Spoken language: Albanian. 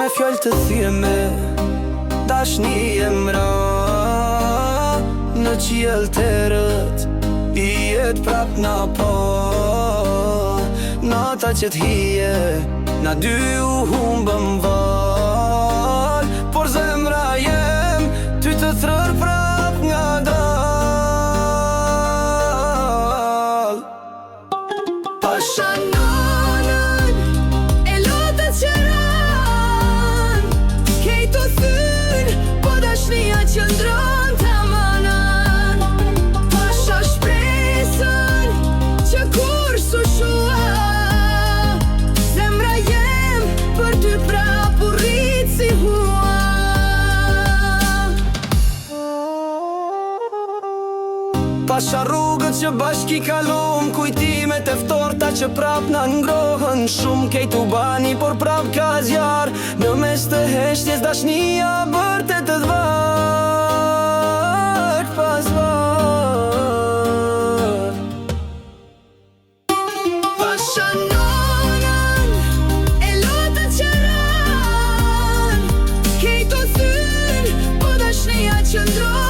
me fjallë të thjeme, dashni e mra. Në qiell të rët, i jet prap na po. Nata që t'hije, na dy u humbëm val. Por zemra jem, ty të thrër prap nga dal. Pasha nanën, e lotët që ran, kejt u thyn, po dashnia që ndron të manan. Pasha shpresën, që kur su shua, zemra jem, për ty prap u rrit si hua. Pasha rrugët që bashki kalum, kujtimet e ftorta që prap na ngrohën shumë. Kejt u bani, por prap ka zjar, në mes të heshtjes dashnia bërtet të vak pas vak. Pasha nanën, e lotët që ran, kejt u thyn, po dashnia që ndron